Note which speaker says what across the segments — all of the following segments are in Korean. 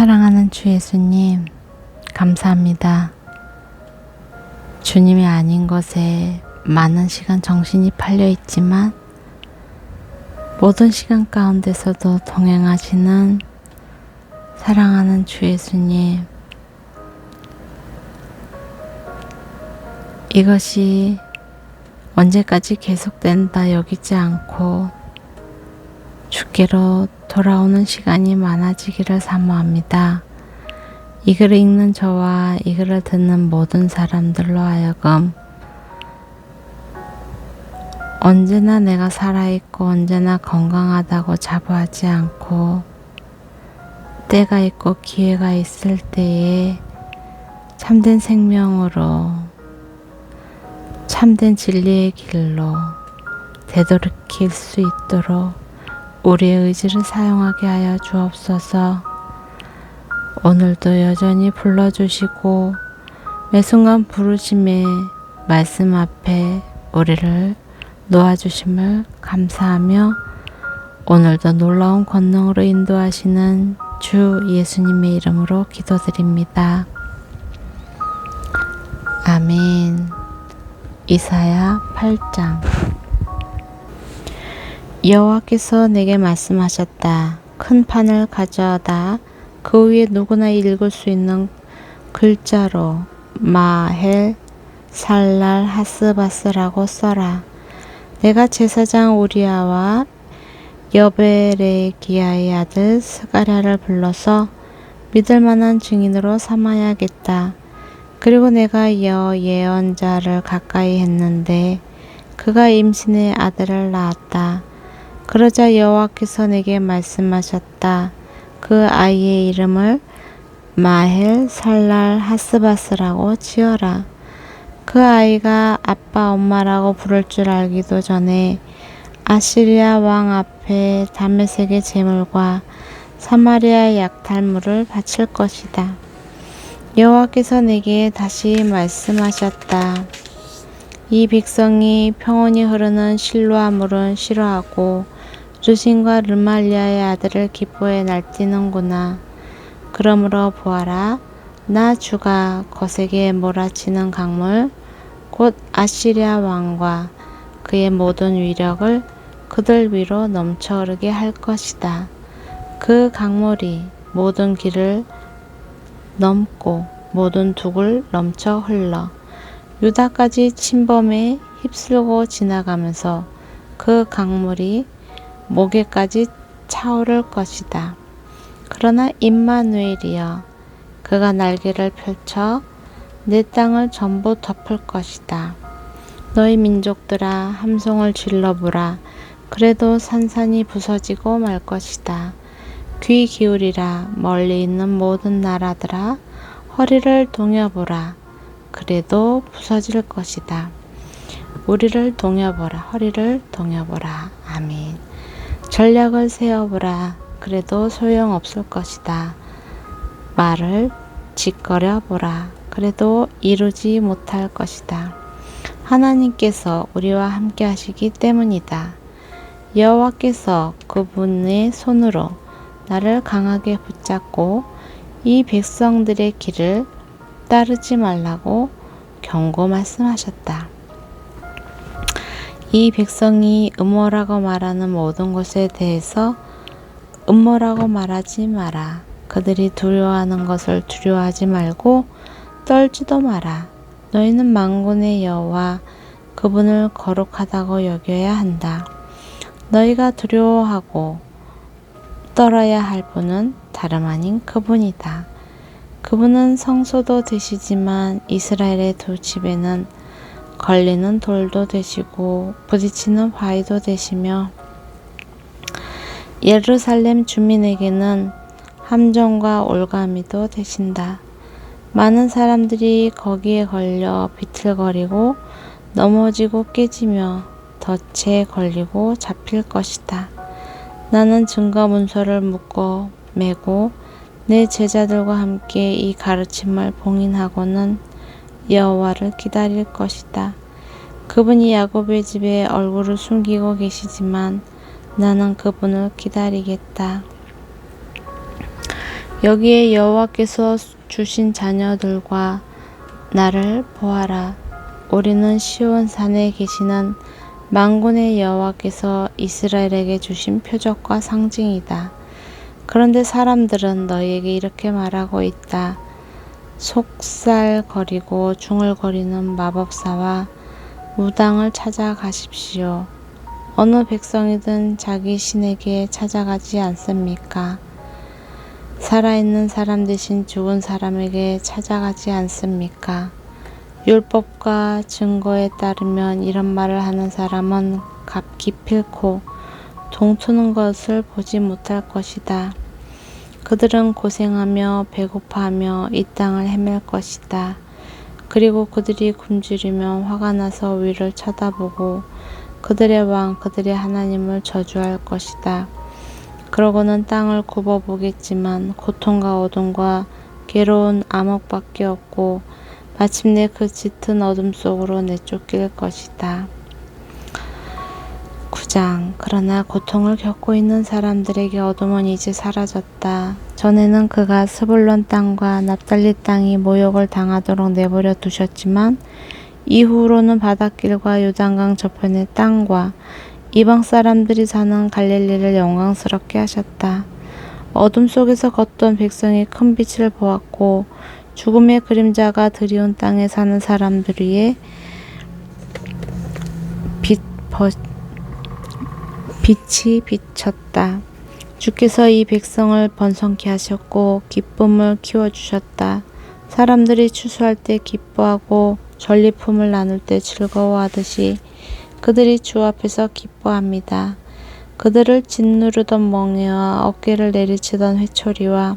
Speaker 1: 사랑하는 주 예수님, 감사합니다. 주님이 아닌 것에 많은 시간 정신이 팔려 있지만 모든 시간 가운데서도 동행하시는 사랑하는 주 예수님, 이것이 언제까지 계속된다 여기지 않고 주께로 돌아오는 시간이 많아지기를 사모합니다. 이 글을 읽는 저와 이 글을 듣는 모든 사람들로 하여금 언제나 내가 살아있고 언제나 건강하다고 자부하지 않고 때가 있고 기회가 있을 때에 참된 생명으로 참된 진리의 길로 되돌이킬 수 있도록 우리의 의지를 사용하게 하여 주옵소서. 오늘도 여전히 불러주시고 매 순간 부르심에 말씀 앞에 우리를 놓아주심을 감사하며 오늘도 놀라운 권능으로 인도하시는 주 예수님의 이름으로 기도드립니다. 아멘. 이사야 8장. 여호와께서 내게 말씀하셨다. 큰 판을 가져다 그 위에 누구나 읽을 수 있는 글자로 마헬 살랄 하스바스라고 써라. 내가 제사장 우리아와 여베레기야의 아들 스가랴를 불러서 믿을 만한 증인으로 삼아야겠다. 그리고 내가 예언자를 가까이 했는데 그가 임신의 아들을 낳았다. 그러자 여호와께서 내게 말씀하셨다. 그 아이의 이름을 마헬 살랄 하스바스라고 지어라. 그 아이가 아빠 엄마라고 부를 줄 알기도 전에 아시리아 왕 앞에 다메섹의 제물과 사마리아 약탈물을 바칠 것이다. 여호와께서 내게 다시 말씀하셨다. 이 백성이 평온히 흐르는 실로아 물은 싫어하고 르신과 르말리아의 아들을 기뻐해 날뛰는구나. 그러므로 보아라. 나 주가 거세게 몰아치는 강물 곧 아시리아 왕과 그의 모든 위력을 그들 위로 넘쳐 흐르게 할 것이다. 그 강물이 모든 길을 넘고 모든 둑을 넘쳐 흘러 유다까지 침범에 휩쓸고 지나가면서 그 강물이 목에까지 차오를 것이다. 그러나 임마누엘이여, 그가 날개를 펼쳐 내 땅을 전부 덮을 것이다. 너희 민족들아, 함성을 질러보라. 그래도 산산이 부서지고 말 것이다. 귀 기울이라. 멀리 있는 모든 나라들아, 허리를 동여보라. 그래도 부서질 것이다. 우리를 동여보라. 허리를 동여보라. 아멘. 전략을 세워보라. 그래도 소용없을 것이다. 말을 짓거려 보라. 그래도 이루지 못할 것이다. 하나님께서 우리와 함께 하시기 때문이다. 여호와께서 그분의 손으로 나를 강하게 붙잡고 이 백성들의 길을 따르지 말라고 경고 말씀하셨다. 이 백성이 음모라고 말하는 모든 것에 대해서 음모라고 말하지 마라. 그들이 두려워하는 것을 두려워하지 말고 떨지도 마라. 너희는 만군의 여호와 그분을 거룩하다고 여겨야 한다. 너희가 두려워하고 떨어야 할 분은 다름 아닌 그분이다. 그분은 성소도 되시지만 이스라엘의 두 집에는 걸리는 돌도 되시고 부딪히는 바위도 되시며 예루살렘 주민에게는 함정과 올가미도 되신다. 많은 사람들이 거기에 걸려 비틀거리고 넘어지고 깨지며 덫에 걸리고 잡힐 것이다. 나는 증거 문서를 묶어 메고 내 제자들과 함께 이 가르침을 봉인하고는 여호와를 기다릴 것이다. 그분이 야곱의 집에 얼굴을 숨기고 계시지만 나는 그분을 기다리겠다. 여기에 여호와께서 주신 자녀들과 나를 보아라. 우리는 시온 산에 계시는 만군의 여호와께서 이스라엘에게 주신 표적과 상징이다. 그런데 사람들은 너희에게 이렇게 말하고 있다. 속살거리고 중얼거리는 마법사와 무당을 찾아가십시오. 어느 백성이든 자기 신에게 찾아가지 않습니까? 살아있는 사람 대신 죽은 사람에게 찾아가지 않습니까? 율법과 증거에 따르면 이런 말을 하는 사람은 기필코 동트는 것을 보지 못할 것이다. 그들은 고생하며 배고파하며 이 땅을 헤맬 것이다. 그리고 그들이 굶주리면 화가 나서 위를 쳐다보고 그들의 왕, 그들의 하나님을 저주할 것이다. 그러고는 땅을 굽어보겠지만 고통과 어둠과 괴로운 암흑밖에 없고 마침내 그 짙은 어둠 속으로 내쫓길 것이다. 9장. 그러나 고통을 겪고 있는 사람들에게 어둠은 이제 사라졌다. 전에는 그가 스불론 땅과 납달리 땅이 모욕을 당하도록 내버려 두셨지만 이후로는 바닷길과 요단강 저편의 땅과 이방 사람들이 사는 갈릴리를 영광스럽게 하셨다. 어둠 속에서 걷던 백성이 큰 빛을 보았고 죽음의 그림자가 드리운 땅에 사는 사람들 위에 빛이 비쳤다. 주께서 이 백성을 번성케 하셨고 기쁨을 키워주셨다. 사람들이 추수할 때 기뻐하고 전리품을 나눌 때 즐거워하듯이 그들이 주 앞에서 기뻐합니다. 그들을 짓누르던 멍에와 어깨를 내리치던 회초리와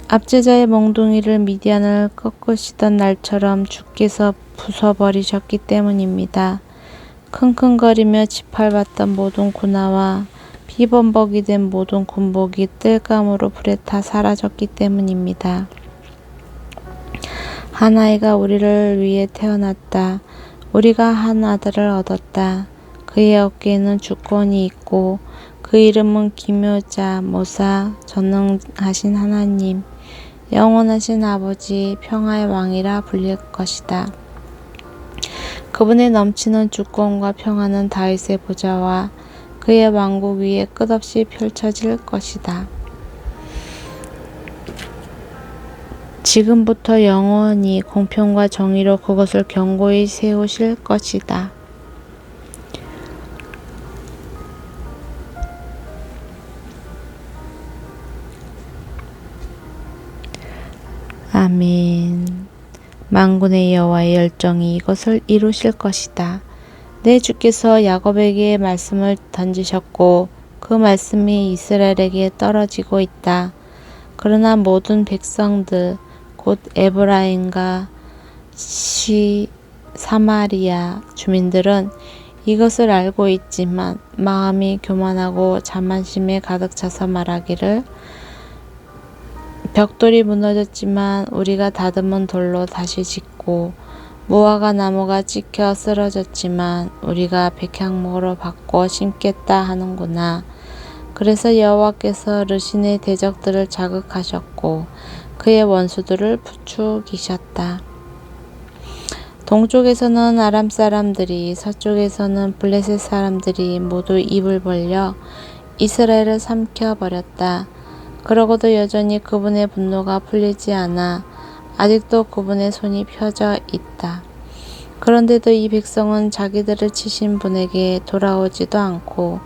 Speaker 1: 압제자의 몽둥이를 미디안을 꺾으시던 날처럼 주께서 부숴버리셨기 때문입니다. 킁킁거리며 지팔받던 모든 군화와 비범벅이 된 모든 군복이 뜰감으로 불에 타 사라졌기 때문입니다. 한 아이가 우리를 위해 태어났다. 우리가 한 아들을 얻었다. 그의 어깨에는 주권이 있고 그 이름은 기묘자, 모사, 전능하신 하나님, 영원하신 아버지, 평화의 왕이라 불릴 것이다. 그분의 넘치는 주권과 평화는 다윗의 보좌와 그의 왕국 위에 끝없이 펼쳐질 것이다. 지금부터 영원히 공평과 정의로 그것을 견고히 세우실 것이다. 아멘. 만군의 여호와의 열정이 이것을 이루실 것이다. 내 주께서 야곱에게 말씀을 던지셨고 그 말씀이 이스라엘에게 떨어지고 있다. 그러나 모든 백성들 곧 에브라임과 사마리아 주민들은 이것을 알고 있지만 마음이 교만하고 자만심에 가득 차서 말하기를 벽돌이 무너졌지만 우리가 다듬은 돌로 다시 짓고 무화과 나무가 찍혀 쓰러졌지만 우리가 백향목으로 바꿔 심겠다 하는구나. 그래서 여호와께서 르신의 대적들을 자극하셨고 그의 원수들을 부추기셨다. 동쪽에서는 아람 사람들이 서쪽에서는 블레셋 사람들이 모두 입을 벌려 이스라엘을 삼켜버렸다. 그러고도 여전히 그분의 분노가 풀리지 않아 아직도 그분의 손이 펴져 있다. 그런데도 이 백성은 자기들을 치신 분에게 돌아오지도 않고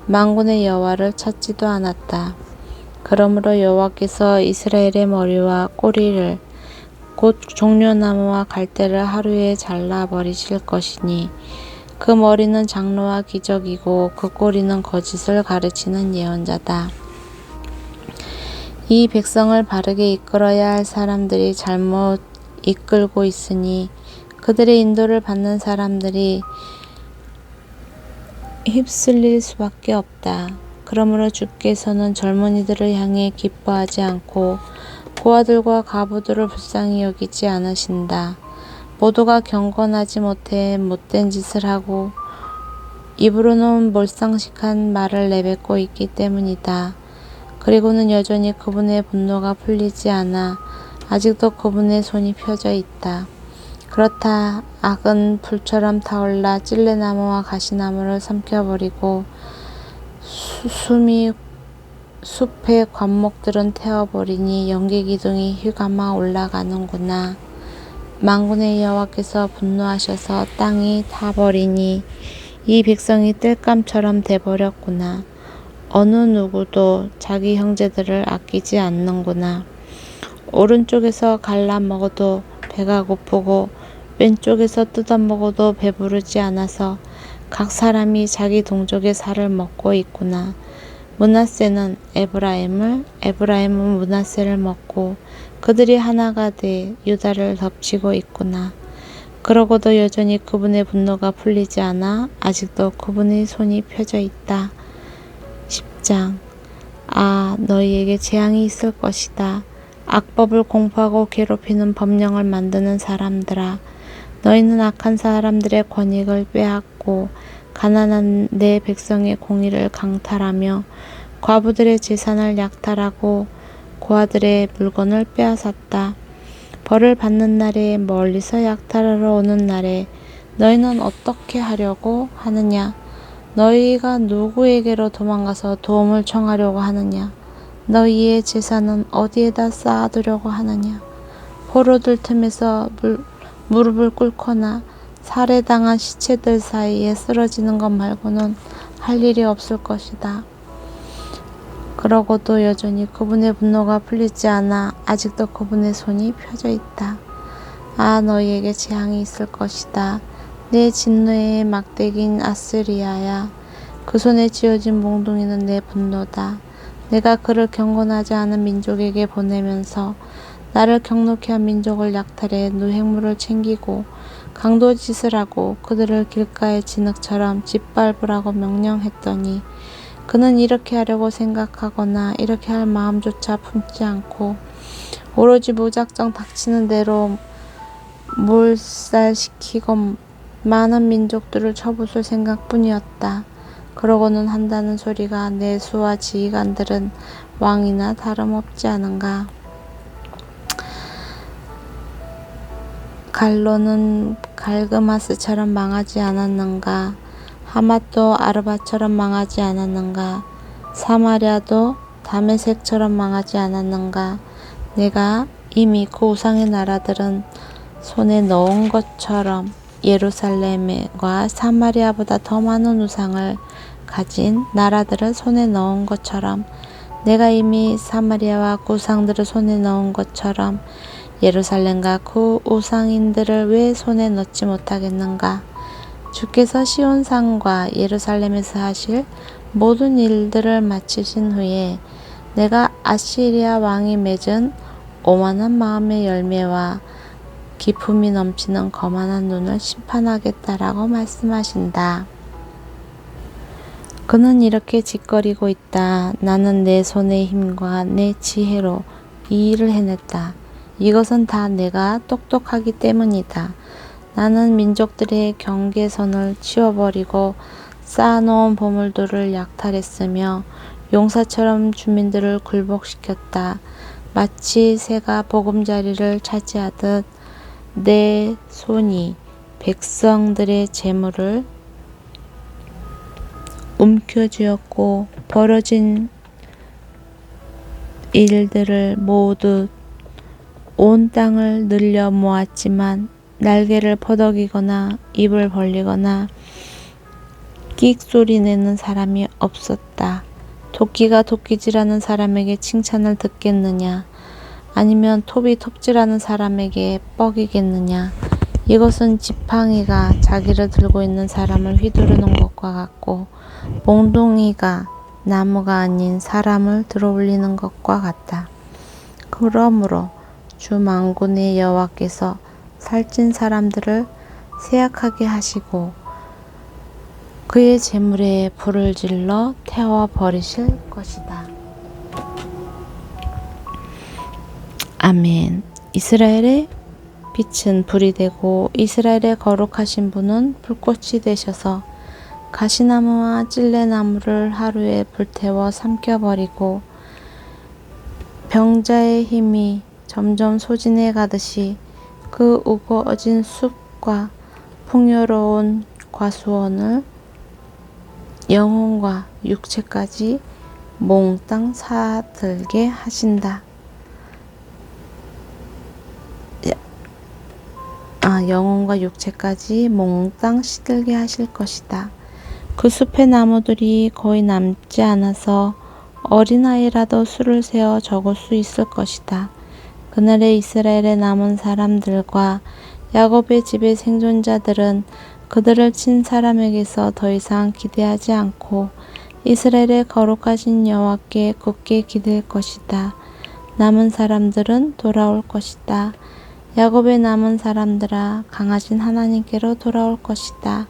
Speaker 1: 만군의 여호와를 찾지도 않았다. 그러므로 여호와께서 이스라엘의 머리와 꼬리를 곧 종려나무와 갈대를 하루에 잘라버리실 것이니 그 머리는 장로와 기적이고 그 꼬리는 거짓을 가르치는 예언자다. 이 백성을 바르게 이끌어야 할 사람들이 잘못 이끌고 있으니 그들의 인도를 받는 사람들이 휩쓸릴 수밖에 없다. 그러므로 주께서는 젊은이들을 향해 기뻐하지 않고 고아들과 가부들을 불쌍히 여기지 않으신다. 모두가 경건하지 못해 못된 짓을 하고 입으로는 몰상식한 말을 내뱉고 있기 때문이다. 그리고는 여전히 그분의 분노가 풀리지 않아 아직도 그분의 손이 펴져 있다. 그렇다. 악은 불처럼 타올라 찔레나무와 가시나무를 삼켜버리고 숲의 관목들은 태워버리니 연기기둥이 휘감아 올라가는구나. 만군의 여호와께서 분노하셔서 땅이 타버리니 이 백성이 땔감처럼 돼버렸구나. 어느 누구도 자기 형제들을 아끼지 않는구나. 오른쪽에서 갈라 먹어도 배가 고프고 왼쪽에서 뜯어 먹어도 배부르지 않아서 각 사람이 자기 동족의 살을 먹고 있구나. 므낫세는 에브라임을, 에브라임은 므낫세를 먹고 그들이 하나가 돼 유다를 덮치고 있구나. 그러고도 여전히 그분의 분노가 풀리지 않아 아직도 그분의 손이 펴져 있다. 10장. 아, 너희에게 재앙이 있을 것이다. 악법을 공포하고 괴롭히는 법령을 만드는 사람들아, 너희는 악한 사람들의 권익을 빼앗고 가난한 내 백성의 공의를 강탈하며 과부들의 재산을 약탈하고 고아들의 물건을 빼앗았다. 벌을 받는 날에 멀리서 약탈하러 오는 날에 너희는 어떻게 하려고 하느냐? 너희가 누구에게로 도망가서 도움을 청하려고 하느냐? 너희의 재산은 어디에다 쌓아두려고 하느냐? 포로들 틈에서 무릎을 꿇거나 살해당한 시체들 사이에 쓰러지는 것 말고는 할 일이 없을 것이다. 그러고도 여전히 그분의 분노가 풀리지 않아 아직도 그분의 손이 펴져 있다. 아, 너희에게 재앙이 있을 것이다. 내 진노의 막대기인 아스리야야. 그 손에 쥐어진 몽둥이는 내 분노다. 내가 그를 경건하지 않은 민족에게 보내면서 나를 경노케 한 민족을 약탈해 노획물을 챙기고 강도짓을 하고 그들을 길가의 진흙처럼 짓밟으라고 명령했더니 그는 이렇게 하려고 생각하거나 이렇게 할 마음조차 품지 않고 오로지 무작정 닥치는 대로 몰살시키고 많은 민족들을 쳐부술 생각뿐이었다. 그러고는 한다는 소리가 내 수와 지휘관들은 왕이나 다름없지 않은가. 갈로는 갈그마스처럼 망하지 않았는가. 하맛도 아르바처럼 망하지 않았는가. 사마리아도 다메섹처럼 망하지 않았는가. 내가 이미 그 우상의 나라들은 손에 넣은 것처럼 예루살렘과 사마리아보다 더 많은 우상을 가진 나라들을 손에 넣은 것처럼 내가 이미 사마리아와 그 우상들을 손에 넣은 것처럼 예루살렘과 그 우상인들을 왜 손에 넣지 못하겠는가. 주께서 시온산과 예루살렘에서 하실 모든 일들을 마치신 후에 내가 아시리아 왕이 맺은 오만한 마음의 열매와 기품이 넘치는 거만한 눈을 심판하겠다라고 말씀하신다. 그는 이렇게 짓거리고 있다. 나는 내 손의 힘과 내 지혜로 이 일을 해냈다. 이것은 다 내가 똑똑하기 때문이다. 나는 민족들의 경계선을 치워버리고 쌓아놓은 보물들을 약탈했으며 용사처럼 주민들을 굴복시켰다. 마치 새가 보금자리를 차지하듯 내 손이 백성들의 재물을 움켜쥐었고 벌어진 일들을 모두 온 땅을 늘려 모았지만 날개를 퍼덕이거나 입을 벌리거나 끽소리 내는 사람이 없었다. 토끼가 토끼질하는 사람에게 칭찬을 듣겠느냐? 아니면 톱이 톱질하는 사람에게 뻑이겠느냐? 이것은 지팡이가 자기를 들고 있는 사람을 휘두르는 것과 같고 몽둥이가 나무가 아닌 사람을 들어올리는 것과 같다. 그러므로 주 만군의 여호와께서 살찐 사람들을 쇠약하게 하시고 그의 재물에 불을 질러 태워버리실 것이다. 아멘. 이스라엘의 빛은 불이 되고 이스라엘의 거룩하신 분은 불꽃이 되셔서 가시나무와 찔레나무를 하루에 불태워 삼켜버리고 병자의 힘이 점점 소진해 가듯이 그 우거진 숲과 풍요로운 과수원을 영혼과 육체까지 몽땅 사들게 하신다. 영혼과 육체까지 몽땅 시들게 하실 것이다. 그 숲의 나무들이 거의 남지 않아서 어린아이라도 수를 세어 적을 수 있을 것이다. 그날에 이스라엘에 남은 사람들과 야곱의 집의 생존자들은 그들을 친 사람에게서 더 이상 기대하지 않고 이스라엘의 거룩하신 여호와께 굳게 기댈 것이다. 남은 사람들은 돌아올 것이다. 야곱의 남은 사람들아, 강하신 하나님께로 돌아올 것이다.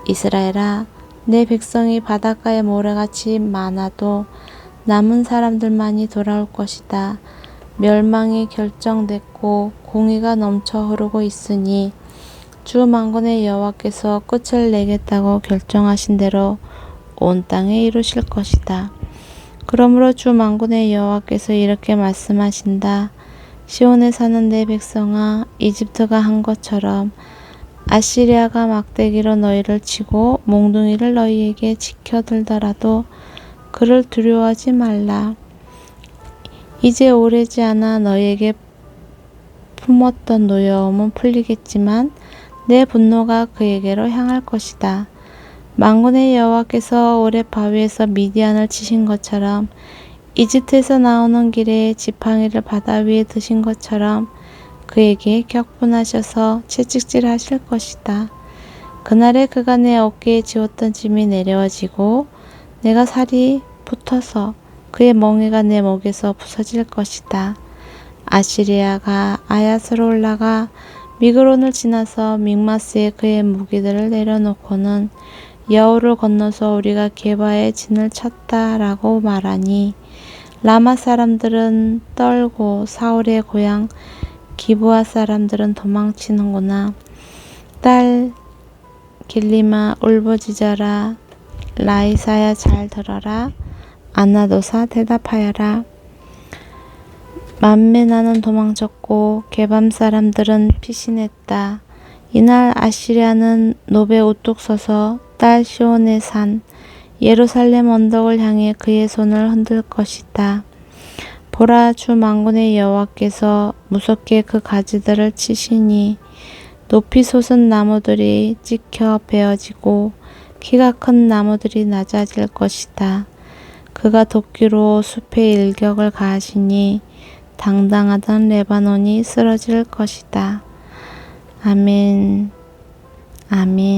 Speaker 1: 이스라엘아, 내 백성이 바닷가의 모래같이 많아도 남은 사람들만이 돌아올 것이다. 멸망이 결정됐고 공의가 넘쳐 흐르고 있으니 주 만군의 여호와께서 끝을 내겠다고 결정하신 대로 온 땅에 이루실 것이다. 그러므로 주 만군의 여호와께서 이렇게 말씀하신다. 시온에 사는 내 백성아, 이집트가 한 것처럼 아시리아가 막대기로 너희를 치고 몽둥이를 너희에게 지켜들더라도 그를 두려워하지 말라. 이제 오래지 않아 너희에게 품었던 노여움은 풀리겠지만 내 분노가 그에게로 향할 것이다. 만군의 여호와께서 오래 바위에서 미디안을 치신 것처럼 이집트에서 나오는 길에 지팡이를 바다 위에 드신 것처럼 그에게 격분하셔서 채찍질하실 것이다. 그날에 그가 내 어깨에 지웠던 짐이 내려지고 내가 살이 붙어서 그의 멍에가 내 목에서 부서질 것이다. 아시리아가 아야스로 올라가 미그론을 지나서 믹마스에 그의 무기들을 내려놓고는 여우를 건너서 우리가 게바의 진을 쳤다라고 말하니 라마 사람들은 떨고 사울의 고향 기브아 사람들은 도망치는구나. 딸 길리마 울부짖어라. 라이사야 잘 들어라. 아나도사 대답하여라. 만매 나는 도망쳤고 게밤 사람들은 피신했다. 이날 아시리아는 노베 우뚝 서서 딸 시온의 산 예루살렘 언덕을 향해 그의 손을 흔들 것이다. 보라, 주 만군의 여호와께서 무섭게 그 가지들을 치시니 높이 솟은 나무들이 찍혀 베어지고 키가 큰 나무들이 낮아질 것이다. 그가 도끼로 숲에 일격을 가하시니 당당하던 레바논이 쓰러질 것이다. 아멘. 아멘.